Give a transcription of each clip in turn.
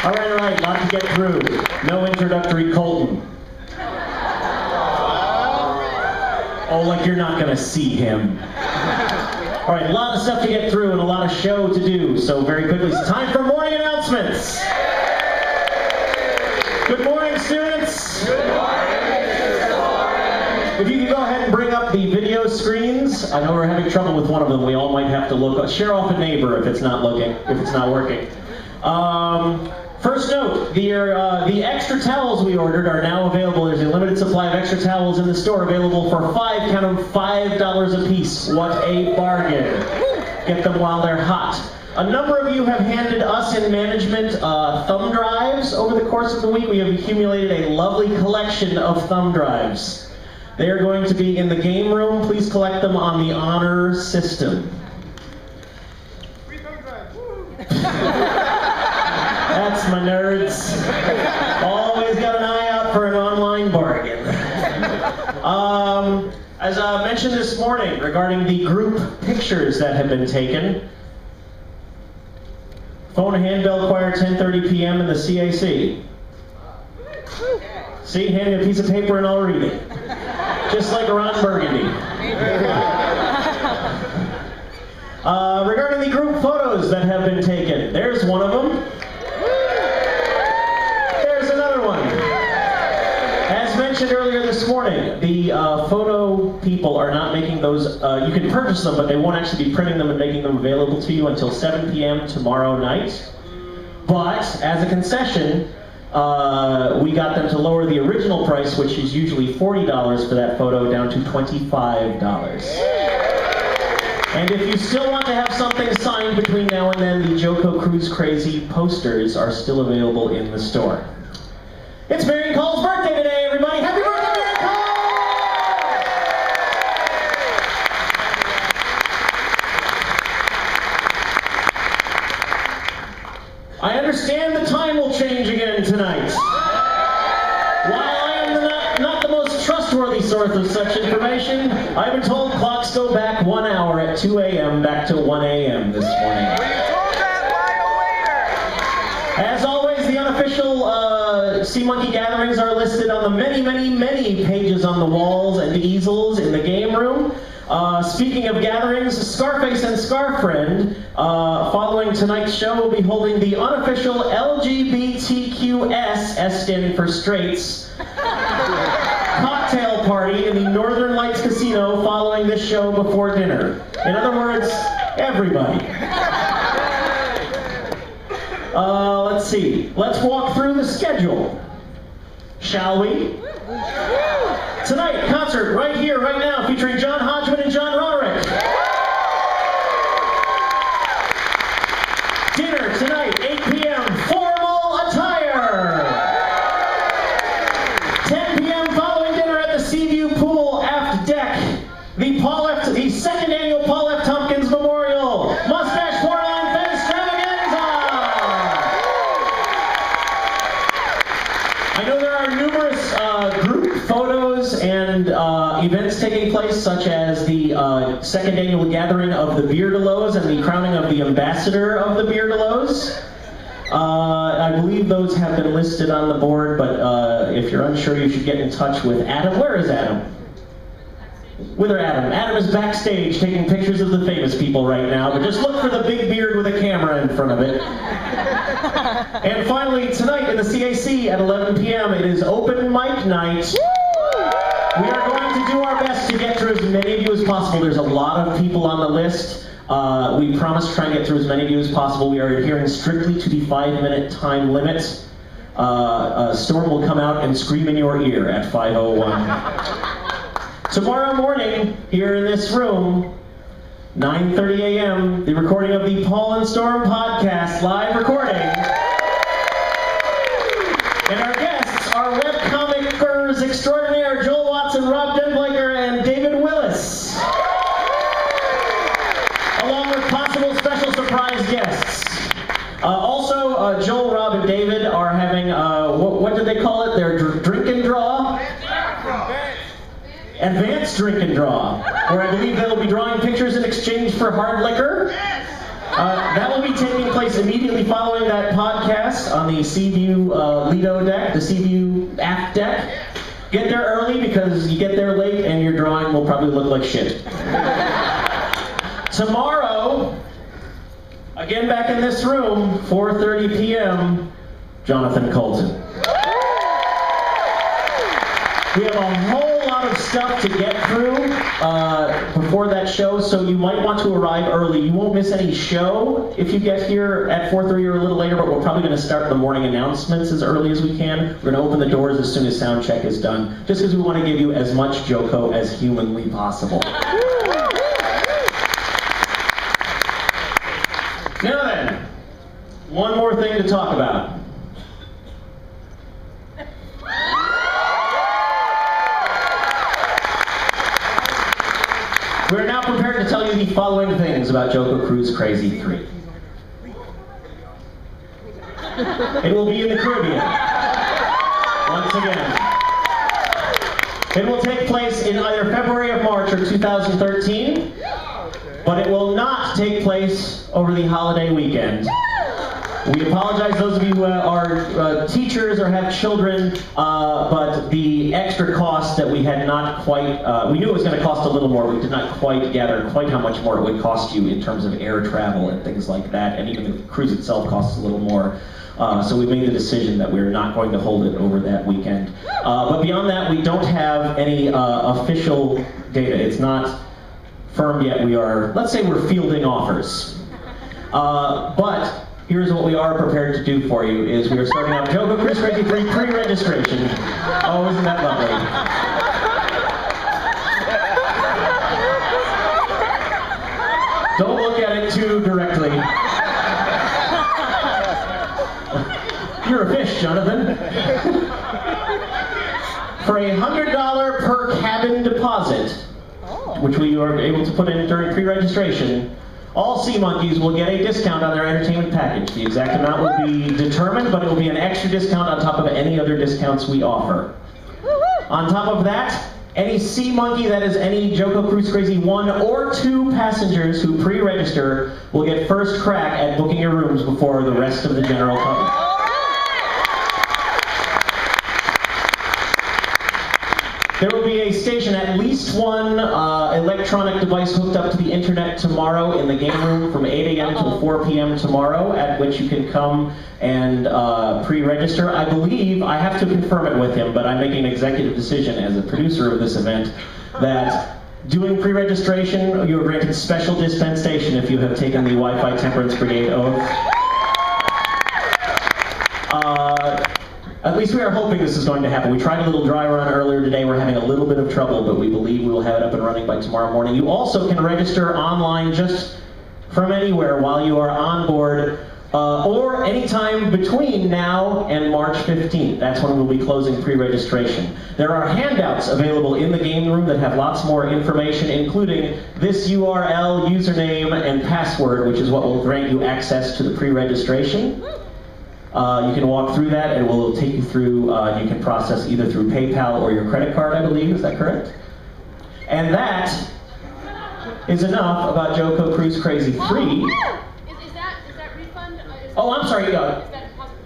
All right, lot to get through. No introductory Colton. Oh, like you're not gonna see him. All right, a lot of stuff to get through and a lot of show to do. So very quickly, it's time for morning announcements. Good morning, students. Good morning. If you could go ahead and bring up the video screens. I know we're having trouble with one of them. We all might have to look. Share off a neighbor if it's not working. First note, the extra towels we ordered are now available. There's a limited supply of extra towels in the store available for $5 a piece. What a bargain. Get them while they're hot. A number of you have handed us in management thumb drives over the course of the week. We have accumulated a lovely collection of thumb drives. They are going to be in the game room. Please collect them on the honor system. Free thumb drive. Woo. That's my nerds. Always got an eye out for an online bargain. As I mentioned this morning regarding the group pictures that have been taken, phone a handbell choir 10:30 p.m. in the CAC. See, hand me a piece of paper and I'll read it. Just like Ron Burgundy. Regarding the group photos that have been taken, there's one of them. There's another one. As mentioned earlier this morning, the photo people are not making those, you can purchase them, but they won't actually be printing them and making them available to you until 7 p.m. tomorrow night. But, as a concession, we got them to lower the original price, which is usually $40 for that photo, down to $25. And if you still want to have something signed between now and then, the JoCoCruiseCrazy posters are still available in the store. It's Marion Cole's birthday today, everybody! Happy birthday, Marion Cole! I understand the time will change again tonight. While I am not the most trustworthy source of such information, I've been told clocks go back 1 hour at 2 a.m. back to 1 a.m. this morning. Were you told that by a waiter? As always, the unofficial Sea Monkey gatherings are listed on the many, many, many pages on the walls and easels in the game room. Speaking of gatherings, Scarface and Scarfriend, following tonight's show, will be holding the unofficial LGBTQS, S standing for straights, cocktail party in the Northern Lights Casino following this show before dinner. In other words, everybody. Let's see. Let's walk through the schedule, shall we? Tonight, concert right here, right now, featuring John Hodgman and John Roderick. Dinner tonight, 8 p.m., formal attire. 10 p.m. following dinner at the Seaview Pool aft deck. The second annual Paul F. Tompkins Memorial Mustache Portland Fin Extravaganza. I know there are numerous group photos and events taking place, such as the second annual gathering of the Beardelows and the crowning of the ambassador of the Beardelows. I believe those have been listed on the board, but if you're unsure, you should get in touch with Adam. Where is Adam? Whither Adam? Adam is backstage taking pictures of the famous people right now, but just look for the big beard with a camera in front of it. And finally, tonight in the CAC at 11 p.m., it is open mic night. We are going to do our best to get through as many of you as possible. There's a lot of people on the list. We promise to try and get through as many of you as possible. We are adhering strictly to the 5-minute time limit. Storm will come out and scream in your ear at 5:01. Tomorrow morning, here in this room, 9:30 a.m., the recording of the Paul and Storm podcast, live recording. And our guests are webcomickers extraordinaire Joel Watson, Rob Denblaker, and David Willis, along with possible special surprise guests. Also, Joel, Rob, and David are having, what did they call it? Their drink and draw? Advanced drink and draw, where I believe they'll be drawing pictures in exchange for hard liquor. That will be taking place place immediately following that podcast on the Seaview Lido deck, the Seaview aft deck. Get there early because you get there late and your drawing will probably look like shit. Tomorrow, again back in this room, 4:30 p.m., Jonathan Colton. We have a whole lot of stuff to get through before that show, so you might want to arrive early. You won't miss any show if you get here at 4:30 or a little later, but we're probably going to start the morning announcements as early as we can. We're going to open the doors as soon as sound check is done, just because we want to give you as much JoCo as humanly possible. Now then, one more thing to talk about. We're now prepared to tell you the following things about JoCoCruiseCrazy 3. It will be in the Caribbean. Once again. It will take place in either February or March or 2013, but it will not take place over the holiday weekend. We apologize those of you who are teachers or have children, but the extra cost that we had not quite, we knew it was going to cost a little more, we did not quite gather quite how much more it would cost you in terms of air travel and things like that, and even the cruise itself costs a little more. So we made the decision that we're not going to hold it over that weekend. But beyond that, we don't have any official data. It's not firm yet. We are, let's say we're fielding offers. But here's what we are prepared to do for you, is we are starting up JoCoCruiseCrazy 3 pre-registration. Oh, isn't that lovely? Don't look at it too directly. You're a fish, Jonathan. For a $100 per cabin deposit, which we are able to put in during pre-registration, all Sea Monkeys will get a discount on their entertainment package. The exact amount will be determined, but it will be an extra discount on top of any other discounts we offer. On top of that, any Sea Monkey that is any JoCoCruiseCrazy 1 or 2 passengers who pre-register will get first crack at booking your rooms before the rest of the general public. There will be a station, at least one electronic device hooked up to the internet tomorrow in the game room from 8 a.m. until 4 p.m. tomorrow, at which you can come and pre-register. I believe, I have to confirm it with him, but I'm making an executive decision as a producer of this event that doing pre-registration, you are granted special dispensation if you have taken the Wi-Fi Temperance Brigade oath. At least we are hoping this is going to happen. We tried a little dry run earlier today. We're having a little bit of trouble, but we believe we will have it up and running by tomorrow morning. You also can register online just from anywhere while you are on board, or anytime between now and March 15th. That's when we'll be closing pre-registration. There are handouts available in the game room that have lots more information, including this URL, username, and password, which is what will grant you access to the pre-registration. You can walk through that, and it will take you through, you can process either through PayPal or your credit card, I believe. Is that correct? And that is enough about JoCoCruiseCrazy 3. Is that refund? Oh, I'm sorry. Is that deposit?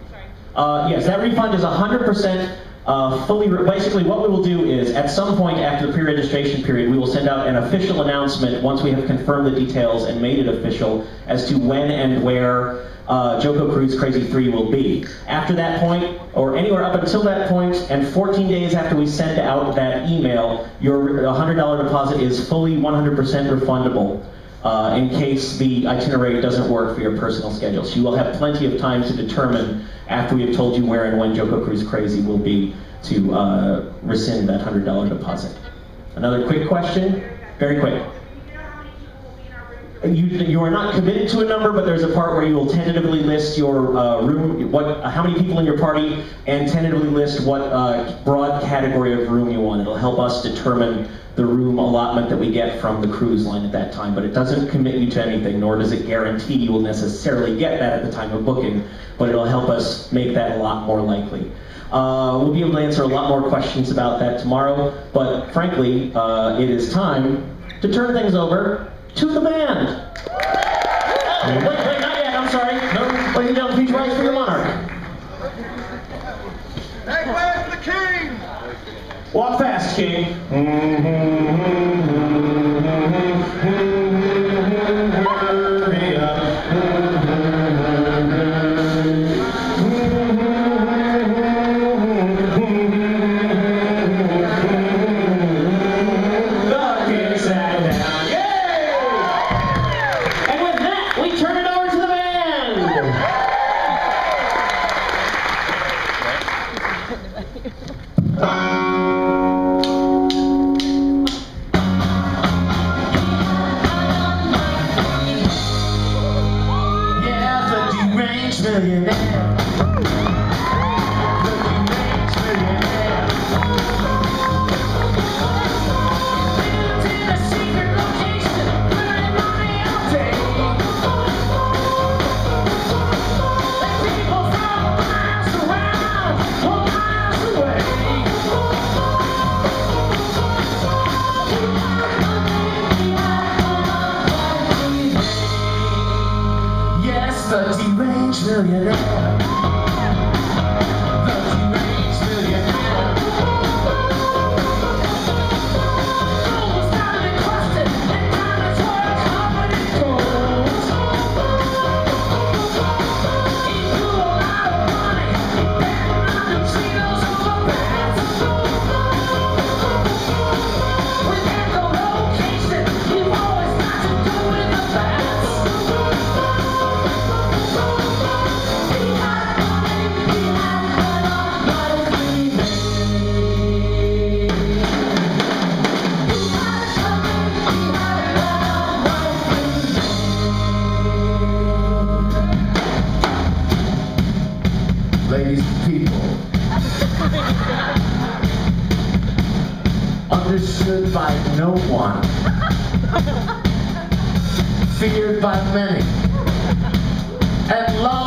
Sorry. Yes, that refund is 100% fully. Basically, what we will do is, at some point after the pre-registration period, we will send out an official announcement once we have confirmed the details and made it official as to when and where JoCoCruiseCrazy 3 will be. After that point, or anywhere up until that point, and 14 days after we send out that email, your $100 deposit is fully 100% refundable in case the itinerary doesn't work for your personal schedule. So you will have plenty of time to determine, after we have told you where and when JoCoCruiseCrazy will be, to rescind that $100 deposit. Another quick question, very quick. You are not committed to a number, but there's a part where you will tentatively list your room, how many people in your party, and tentatively list what broad category of room you want. It'll help us determine the room allotment that we get from the cruise line at that time, but it doesn't commit you to anything, nor does it guarantee you will necessarily get that at the time of booking, but it'll help us make that a lot more likely. We'll be able to answer a lot more questions about that tomorrow, but frankly, it is time to turn things over to the band. Wait, not yet. I'm I'm sorry. No, ladies and gentlemen, please rise for your monarch. Make way for the king! Walk fast, king. Deranged millionaire. The deranged millionaire. Lived in a secret location, burning money all day. And people from miles around, or miles away. Yes, the deranged millionaire. The deranged millionaire. Gold was diamond encrusted, and diamonds were covered in gold. He blew a lot of money, he bet on neutrinos over bats. With echolocation, you've always got to do with the bats. Ladies and people, understood by no one, feared by many, and loved